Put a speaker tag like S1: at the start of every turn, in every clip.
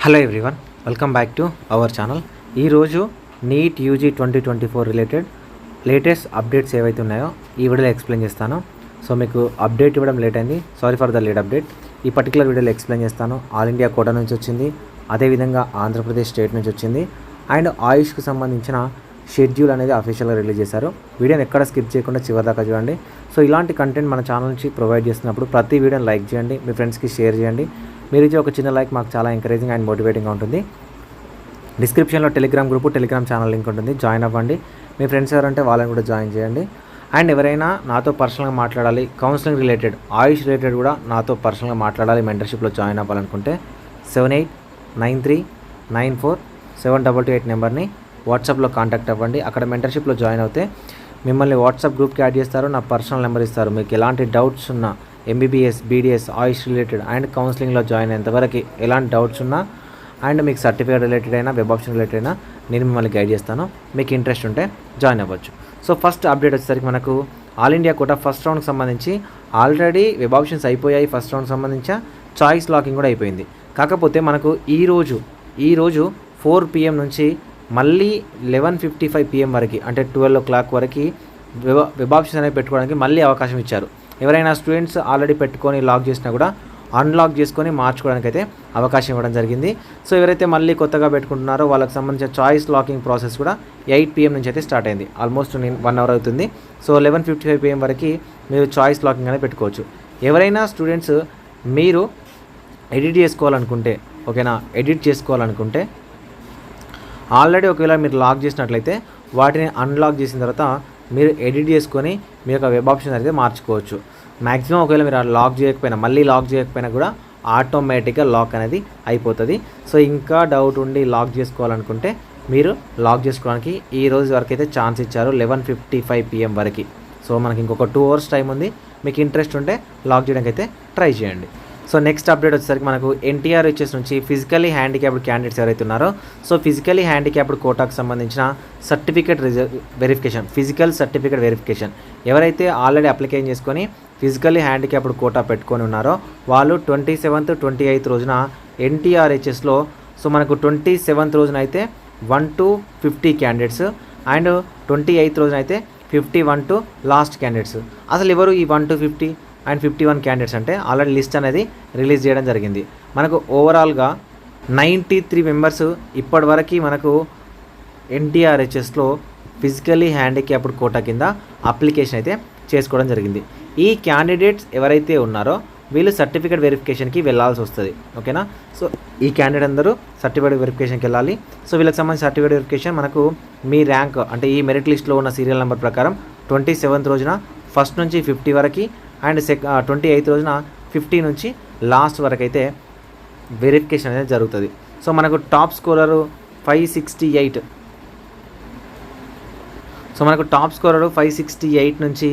S1: Hello everyone, welcome back to our channel. ఈరోజు NEET UG 2024 related latest updates ఏవైతే ఉన్నాయో ఈ వీడియోలో ఎక్స్ప్లెయిన్ చేస్తాను. సో మీకు అప్డేట్ ఇవ్వడం లేట్ అయింది, sorry for the late update. ఈ పర్టికులర్ వీడియోలో ఎక్స్ప్లెయిన్ చేస్తాను. ఆల్ ఇండియా కోటా నుంచి వచ్చింది, అదేవిధంగా ఆంధ్రప్రదేశ్ స్టేట్ నుంచి వచ్చింది, అండ్ ఆయుష్కి సంబంధించిన షెడ్యూల్ అనేది అఫీషియల్గా రిలీజ్ చేశారు. వీడియోని ఎక్కడ స్కిప్ చేయకుండా చివరి దాకా చూడండి. సో ఇలాంటి కంటెంట్ మన ఛానల్ నుంచి ప్రొవైడ్ చేస్తున్నప్పుడు ప్రతి వీడియోని లైక్ చేయండి, మీ ఫ్రెండ్స్కి షేర్ చేయండి. మీరు ఇచ్చే ఒక చిన్న లైక్ మాకు చాలా ఎంకరేజింగ్ అండ్ మోటివేటింగ్గా ఉంటుంది. డిస్క్రిప్షన్లో Telegram group, Telegram channel link ఉంటుంది, జాయిన్ అవ్వండి. మీ ఫ్రెండ్స్ ఎవరంటే వాళ్ళని కూడా జాయిన్ చేయండి. అండ్ ఎవరైనా నాతో పర్సనల్గా మాట్లాడాలి, కౌన్సిలింగ్ రిలేటెడ్, ఆయుష్ రిలేటెడ్ కూడా నాతో పర్సనల్గా మాట్లాడాలి, మెంటర్షిప్లో జాయిన్ అవ్వాలనుకుంటే 7893947228 నెంబర్ని వాట్సాప్లో కాంటాక్ట్ అవ్వండి. అక్కడ మెంటర్షిప్లో జాయిన్ అవుతే మిమ్మల్ని వాట్సాప్ గ్రూప్కి యాడ్ చేస్తారు, నా పర్సనల్ నెంబర్ ఇస్తారు. మీకు ఎలాంటి డౌట్స్ ఉన్నా, MBBS, BDS, Ayush related and కౌన్సిలింగ్లో జాయిన్ అయ్యేంతవరకు ఎలాంటి డౌట్స్ ఉన్నా అండ్ మీకు సర్టిఫికేట్ రిలేటెడ్ అయినా, వెబ్ ఆప్షన్ రిలేటెడ్ అయినా నేను మిమ్మల్ని గైడ్ చేస్తాను. మీకు ఇంట్రెస్ట్ ఉంటే జాయిన్ అవ్వచ్చు. సో ఫస్ట్ అప్డేట్ వచ్చేసరికి మనకు ఆల్ ఇండియా కోటా ఫస్ట్ రౌండ్కి సంబంధించి ఆల్రెడీ వెబ్ ఆప్షన్స్ అయిపోయాయి. ఫస్ట్ రౌండ్కి సంబంధించి చాయిస్ లాకింగ్ కూడా అయిపోయింది. కాకపోతే మనకు ఈరోజు 4 PM నుంచి మళ్ళీ 11:55 PM వరకు, అంటే 12 o'clock వరకు వెబ్ ఆప్షన్స్ అనేవి పెట్టుకోవడానికి మళ్ళీ అవకాశం ఇచ్చారు. ఎవరైనా స్టూడెంట్స్ ఆల్రెడీ పెట్టుకొని లాక్ చేసినా కూడా అన్లాక్ చేసుకొని మార్చుకోవడానికి అయితే అవకాశం ఇవ్వడం జరిగింది. సో ఎవరైతే మళ్ళీ కొత్తగా పెట్టుకుంటున్నారో వాళ్ళకి సంబంధించిన చాయిస్ లాకింగ్ ప్రాసెస్ కూడా 8 PM నుంచి అయితే స్టార్ట్ అయింది. ఆల్మోస్ట్ 1 hour అవుతుంది. సో 11:55 PM వరకు మీరు చాయిస్ లాకింగ్ అనేది పెట్టుకోవచ్చు. ఎవరైనా స్టూడెంట్స్ మీరు ఎడిట్ చేసుకోవాలనుకుంటే, ఓకేనా, ఎడిట్ చేసుకోవాలనుకుంటే ఆల్రెడీ ఒకవేళ మీరు లాక్ చేసినట్లయితే వాటిని అన్లాక్ చేసిన తర్వాత మీరు ఎడిట్ చేసుకొని మీ యొక్క వెబ్ ఆప్షన్ అయితే మార్చుకోవచ్చు. మ్యాక్సిమం ఒకవేళ మీరు లాక్ చేయకపోయినా, మళ్ళీ లాక్ చేయకపోయినా కూడా ఆటోమేటిక్గా లాక్ అనేది అయిపోతుంది. సో ఇంకా డౌట్ ఉండి లాక్ చేసుకోవాలనుకుంటే మీరు లాక్ చేసుకోవడానికి ఈ రోజు వరకు అయితే ఛాన్స్ ఇచ్చారు, 11:55 PM వరకు. సో మనకి ఇంకొక 2 hours టైం ఉంది. మీకు ఇంట్రెస్ట్ ఉంటే లాక్ చేయడానికి అయితే ట్రై చేయండి. సో నెక్స్ట్ అప్డేట్ వచ్చేసరికి మనకు NTRHS నుంచి ఫిజికల్లీ హ్యాండిక్యాప్డ్ క్యాండిడేట్స్ ఎవరైతే ఉన్నారో, సో ఫిజికల్లీ హ్యాండిక్యాప్డ్ కోటాకు సంబంధించిన certificate verification, physical certificate verification ఎవరైతే ఆల్రెడీ అప్లికేషన్ చేసుకొని ఫిజికల్లీ హ్యాండిక్యాప్డ్ కోటా పెట్టుకొని ఉన్నారో వాళ్ళు 27th, 28th రోజున NTRHSలో, సో మనకు 27th రోజున అయితే 1 to 50 క్యాండిడేట్స్ అండ్ 28th రోజున అయితే 51 to లాస్ట్ క్యాండిడేట్స్. అసలు ఎవరు ఈ 1 to 50 అండ్ 51 క్యాండిడేట్స్ అంటే ఆల్రెడీ లిస్ట్ అనేది రిలీజ్ చేయడం జరిగింది. మనకు ఓవరాల్గా 93 మెంబర్స్ ఇప్పటివరకు మనకు NTRHSలో ఫిజికల్లీ హ్యాండిక్యాప్డ్ కోటా కింద అప్లికేషన్ అయితే చేసుకోవడం జరిగింది. ఈ క్యాండిడేట్స్ ఎవరైతే ఉన్నారో వీళ్ళు సర్టిఫికేట్ వెరిఫికేషన్కి వెళ్ళాల్సి వస్తుంది, ఓకేనా. సో ఈ క్యాండిడేట్ అందరూ సర్టిఫికేట్ వెరిఫికేషన్కి వెళ్ళాలి. సో వీళ్ళకి సంబంధించిన సర్టిఫికేట్ వెరిఫికేషన్ మనకు మీ ర్యాంక్, అంటే ఈ మెరిట్ లిస్ట్లో ఉన్న సీరియల్ నెంబర్ ప్రకారం 27th రోజున 1st నుంచి 50 వరకు అండ్ 28th రోజున 50 నుంచి లాస్ట్ వరకు అయితే వెరిఫికేషన్ అనేది జరుగుతుంది. సో మనకు టాప్ స్కోరరు 568, సో మనకు టాప్ స్కోరరు 568 నుంచి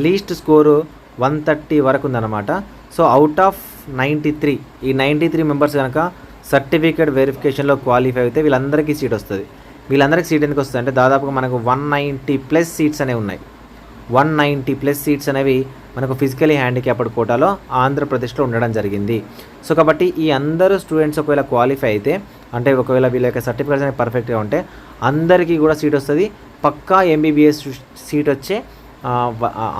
S1: లీస్ట్ స్కోరు 130 వరకు ఉందన్నమాట. సో అవుట్ ఆఫ్ 93, ఈ 93 మెంబర్స్ కనుక సర్టిఫికేట్ వెరిఫికేషన్లో క్వాలిఫై అయితే వీళ్ళందరికీ సీట్ వస్తుంది. వీళ్ళందరికీ సీట్ ఎందుకు వస్తుంది అంటే దాదాపుగా మనకు 190+ సీట్స్ అనేవి ఉన్నాయి. 190+ సీట్స్ అనేవి మనకు ఫిజికలీ హ్యాండిక్యాప్డ్ కోటాలో ఆంధ్రప్రదేశ్లో ఉండడం జరిగింది. సో కాబట్టి ఈ అందరూ స్టూడెంట్స్ ఒకవేళ క్వాలిఫై అయితే, అంటే ఒకవేళ వీళ్ళ యొక్క సర్టిఫికేట్స్ అనేవి పర్ఫెక్ట్గా ఉంటే అందరికీ కూడా సీట్ వస్తుంది. పక్కా MBBS సీట్ వచ్చే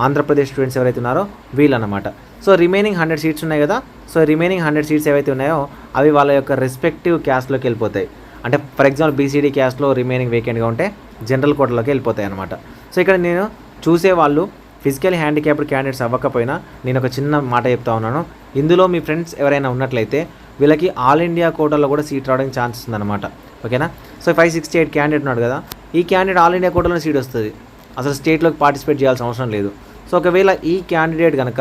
S1: ఆంధ్రప్రదేశ్ స్టూడెంట్స్ ఎవరైతే ఉన్నారో వీళ్ళన్నమాట. సో రిమైనింగ్ 100 సీట్స్ ఉన్నాయి కదా, సో రిమైనింగ్ 100 సీట్స్ ఏవైతే ఉన్నాయో అవి వాళ్ళ యొక్క రెస్పెక్టివ్ క్యాస్ట్లోకి వెళ్ళిపోతాయి. అంటే ఫర్ ఎగ్జాంపుల్ BCD క్యాస్ట్లో రిమైనింగ్ వేకెంట్గా ఉంటే జనరల్ కోటాలోకి వెళ్ళిపోతాయి అనమాట. సో ఇక్కడ నేను చూసేవాళ్ళు ఫిజికల్ హ్యాండిక్యాప్డ్ క్యాండిడేట్స్ అవ్వకపోయినా నేను ఒక చిన్న మాట చెప్తా ఉన్నాను. ఇందులో మీ ఫ్రెండ్స్ ఎవరైనా ఉన్నట్లయితే వీళ్ళకి ఆల్ ఇండియా కోటాలో కూడా సీట్ రావడానికి ఛాన్స్ ఉందన్నమాట, ఓకేనా. సో 568 క్యాండిడేట్ ఉన్నాడు కదా, ఈ క్యాండిడేట్ ఆల్ ఇండియా కోటాలో సీట్ వస్తుంది, అసలు స్టేట్లోకి పార్టిసిపేట్ చేయాల్సిన అవసరం లేదు. సో ఒకవేళ ఈ క్యాండిడేట్ కనుక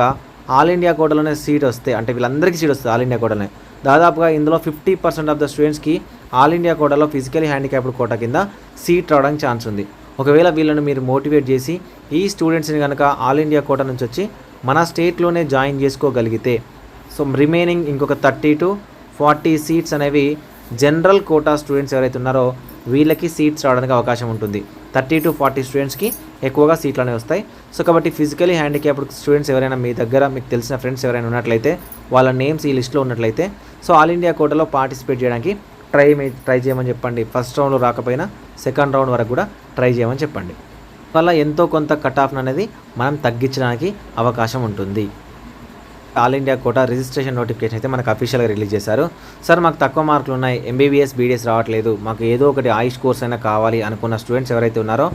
S1: ఆల్ ఇండియా కోటాలోనే సీట్ వస్తే, అంటే వీళ్ళందరికీ సీట్ వస్తుంది ఆల్ ఇండియా కోటాలోనే. దాదాపుగా ఇందులో 50% ఆఫ్ ద స్టూడెంట్స్కి ఆల్ ఇండియా కోటాలో ఫిజికలీ హ్యాండిక్యాప్డ్ కోటా కింద సీట్ రావడానికి ఛాన్స్ ఉంది. ఒకవేళ వీళ్ళని మీరు మోటివేట్ చేసి ఈ స్టూడెంట్స్ని కనుక ఆల్ ఇండియా కోటా నుంచి వచ్చి మన స్టేట్లోనే జాయిన్ చేసుకోగలిగితే, సో రిమైనింగ్ ఇంకొక 30 to 40 సీట్స్ అనేవి జనరల్ కోటా స్టూడెంట్స్ ఎవరైతే ఉన్నారో వీళ్ళకి సీట్స్ రావడానికి అవకాశం ఉంటుంది. 30 to 40 స్టూడెంట్స్కి ఎక్కువగా సీట్లు అనేవి వస్తాయి. సో కాబట్టి ఫిజికలీ హ్యాండిక్యాప్డ్ స్టూడెంట్స్ ఎవరైనా మీ దగ్గర మీకు తెలిసిన ఫ్రెండ్స్ ఎవరైనా ఉన్నట్లయితే వాళ్ళ నేమ్స్ ఈ లిస్ట్లో ఉన్నట్లయితే సో ఆల్ ఇండియా కోటాలో పార్టిసిపేట్ చేయడానికి ట్రై చేయమని చెప్పండి. ఫస్ట్ రౌండ్లో రాకపోయినా సెకండ్ రౌండ్ వరకు కూడా ట్రై చేయమని చెప్పండి. వల్ల ఎంతో కొంత కట్ ఆఫ్ అనేది మనం తగ్గించడానికి అవకాశం ఉంటుంది. All India quota registration notification అయితే మనకు అఫీషియల్గా రిలీజ్ చేశారు. సార్ మాకు తక్కువ మార్కులు ఉన్నాయి, ఎంబీబీఎస్ బీడీఎస్ రావట్లేదు, మాకు ఏదో ఒకటి ఆయుష్ కోర్స్ అయినా కావాలి అనుకున్న స్టూడెంట్స్ ఎవరైతే ఉన్నారో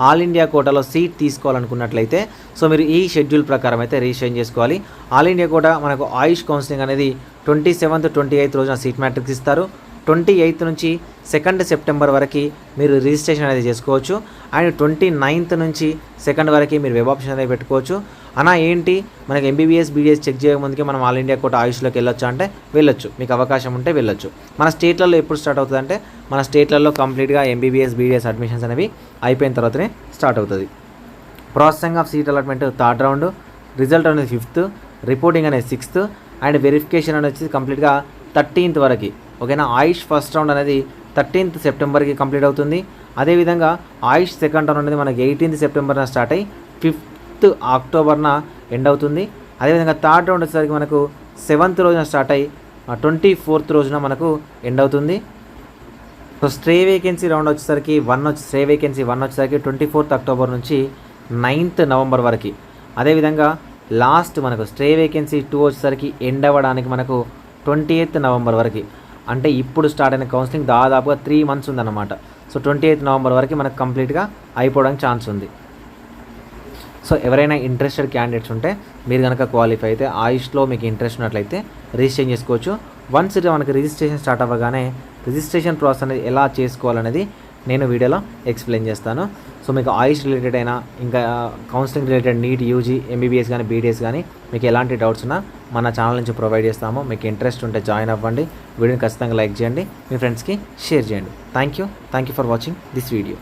S1: ఆల్ ఇండియా కోటాలో సీట్ తీసుకోవాలనుకున్నట్లయితే సో మీరు ఈ షెడ్యూల్ ప్రకారం అయితే రిజిస్ట్రేషన్ చేసుకోవాలి. ఆల్ ఇండియా కోటా మనకు ఆయుష్ కౌన్సిలింగ్ అనేది 27th 28th రోజున సీట్ మ్యాట్రిక్స్ ఇస్తారు. 28th నుంచి 2nd సెప్టెంబర్ వరకు మీరు రిజిస్ట్రేషన్ అనేది చేసుకోవచ్చు. అండ్ 29th నుంచి 2nd వరకు మీరు వెబ్ ఆప్షన్ అనేది పెట్టుకోవచ్చు. అన్నా ఏంటి మనకి ఎంబీబీఎస్ బీడీఎస్ చెక్ చేయకముందుకే మనం ఆల్ ఇండియా కోటా ఆయుష్లోకి వెళ్ళొచ్చు అంటే వెళ్ళొచ్చు, మీకు అవకాశం ఉంటే వెళ్ళొచ్చు. మన స్టేట్లలో ఎప్పుడు స్టార్ట్ అవుతుంది అంటే మన స్టేట్లలో కంప్లీట్గా ఎంబీబీఎస్ బీడీఎస్ అడ్మిషన్స్ అనేవి అయిపోయిన తర్వాతనే స్టార్ట్ అవుతుంది. Processing of seat allotment 3rd round, result అనేది 5th, రిపోర్టింగ్ అనేది 6th అండ్ వెరిఫికేషన్ అనేది వచ్చి కంప్లీట్గా 13th వరకు. ఓకేనా. ఆయుష్ ఫస్ట్ రౌండ్ అనేది 13th సెప్టెంబర్కి కంప్లీట్ అవుతుంది. అదేవిధంగా ఆయుష్ సెకండ్ రౌండ్ అనేది మనకి 18th సెప్టెంబర్న స్టార్ట్ అయ్యి 5th అక్టోబర్న ఎండ్ అవుతుంది. అదేవిధంగా 3rd రౌండ్ వచ్చేసరికి మనకు 7th రోజున స్టార్ట్ అయ్యి 24th రోజున మనకు ఎండ్ అవుతుంది. సో స్ట్రే వేకెన్సీ రౌండ్ వచ్చేసరికి స్ట్రే వేకెన్సీ 1 వచ్చేసరికి 24th అక్టోబర్ నుంచి 9th నవంబర్ వరకు. అదేవిధంగా లాస్ట్ మనకు స్ట్రే వేకెన్సీ 2 వచ్చేసరికి ఎండ్ అవ్వడానికి మనకు 28th నవంబర్ వరకు. అంటే ఇప్పుడు స్టార్ట్ అయిన కౌన్సిలింగ్ దాదాపుగా 3 months ఉందన్నమాట. సో 28th నవంబర్ వరకు మనకు కంప్లీట్గా అయిపోవడానికి ఛాన్స్ ఉంది. సో ఎవరైనా ఇంట్రెస్టెడ్ క్యాండిడేట్స్ ఉంటే మీరు కనుక క్వాలిఫై అయితే ఆయుష్లో మీకు ఇంట్రెస్ట్ ఉన్నట్లయితే రిజిస్ట్రేషన్ చేసుకోవచ్చు. వన్స్ మనకి రిజిస్ట్రేషన్ స్టార్ట్ అవ్వగానే రిజిస్ట్రేషన్ ప్రాసెస్ అనేది ఎలా చేసుకోవాలనేది నేను వీడియోలో ఎక్స్ప్లెయిన్ చేస్తాను. సో మీకు ఆయుష్ రిలేటెడ్ అయినా ఇంకా counselling related NEET UG MBBS కానీ బీడీఎస్ కానీ మీకు ఎలాంటి డౌట్స్ ఉన్నా మన ఛానల్ నుంచి ప్రొవైడ్ చేస్తాము. మీకు ఇంట్రెస్ట్ ఉంటే జాయిన్ అవ్వండి. వీడియోని ఖచ్చితంగా లైక్ చేయండి, మీ ఫ్రెండ్స్కి షేర్ చేయండి. Thank you for watching this video.